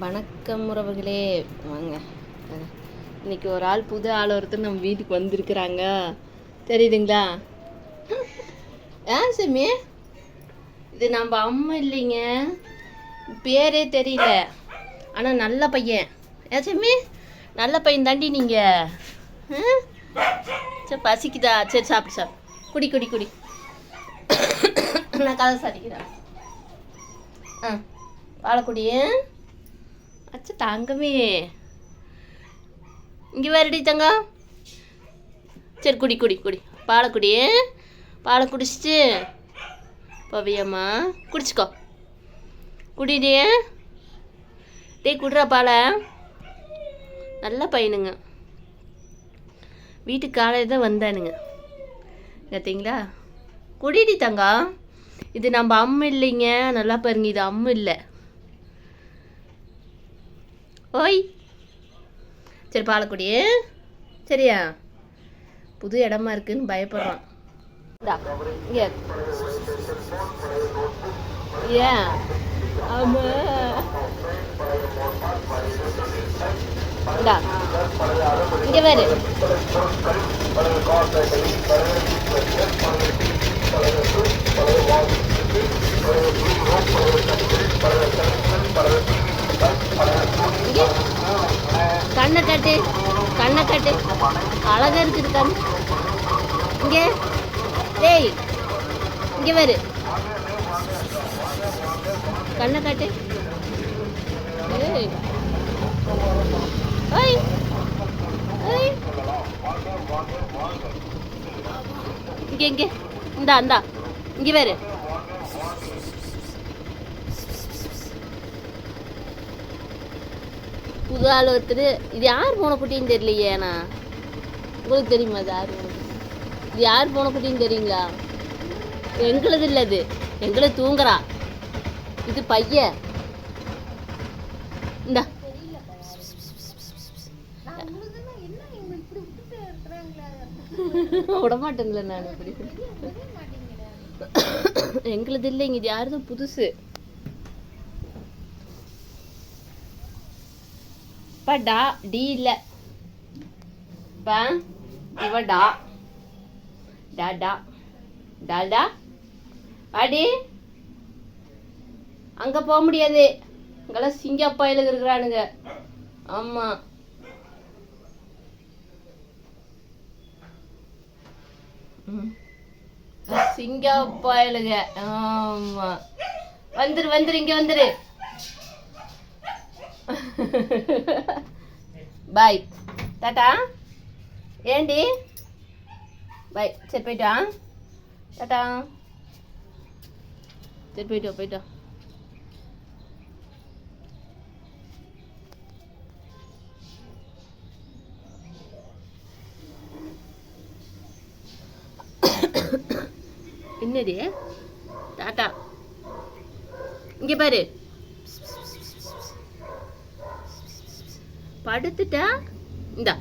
வணக்கம் உறவுகளே, வாங்க. இன்னைக்கு ஒரு ஆள், புது ஆள் ஒருத்தர் நம்ம வீட்டுக்கு வந்திருக்கிறாங்க. தெரியுதுங்களா? சாமி, இது நம்ம அம்மா இல்லைங்க, பேரே தெரியல, ஆனால் நல்ல பையன். சாமி, நல்ல பையன் தாண்டி நீங்கள். சரி, பசிக்குதா? சரி, சாப்பிடு சாப்பிடு. குடி குடி குடி. நான் கதை சாதிக்கிறேன். பாலக்குடி அச்சா தங்கமே, இங்கே வேறுடி தங்கம். சரி, குடி குடி குடி. பாலக்குடி, பாலை குடிச்சிட்டு பவியம்மா குடிச்சிக்கோ. குடிடே டே, குடுறா பாலை. நல்ல பையனுங்க, வீட்டுக்கு காலையில் தான் வந்தானுங்க. பார்த்தீங்களா? குடிடி தங்கம். இது நம்ம அம்மா இல்லைங்க, நல்லா பாருங்க, இது அம்மா இல்லை. ஓய், சரி பாலக்குடி, சரியா? புது இடமா இருக்குன்னு பயப்படுறான். ஏன் ஆமா, இங்க வேறு கண்ணை கட்டு, கண்ணை கட்டு. அழகா இருக்குது கண். இங்கே டேய், இங்கே வேறு கண்ணை காட்டு. ஏய் ஓய் ஓய், இங்கே இங்கே இந்தா இந்தா, இங்கே வேறு. புது ஆள் ஒருத்தர். இது யார் பூனைக்குட்டின்னு தெரியலையே. நான் உங்களுக்கு தெரியுமா அது யார் பூனைக்குட்டி? இது யார் பூனைக்குட்டின்னு தெரியுங்களா? எங்களது இல்லை, இது எங்களை தூங்குறா. இது பையன். இந்தா விடமாட்டேங்களே நான். இப்படி எங்களது இல்லைங்க, இது யாருதான் புதுசு. டா டி இல்லை பா, இவ டா டா டா டால்டா. அடி அங்கே போக முடியாது, அங்கெல்லாம் சிங்கப்பாயில் இருக்கிறானுங்க. ஆமாம், சிங்கப்பாயிலுங்க. ஆமாம், வந்துரு வந்துரு, இங்கே வந்துரு. பாய், டாட்டா. ஏண்டி பாய். சரி போயிட்டா, டாட்டா. சரி போயிட்டோம் போயிட்டோம். என்னடி டாட்டா? இங்கே பாரு, படுத்துட்டா. இந்தா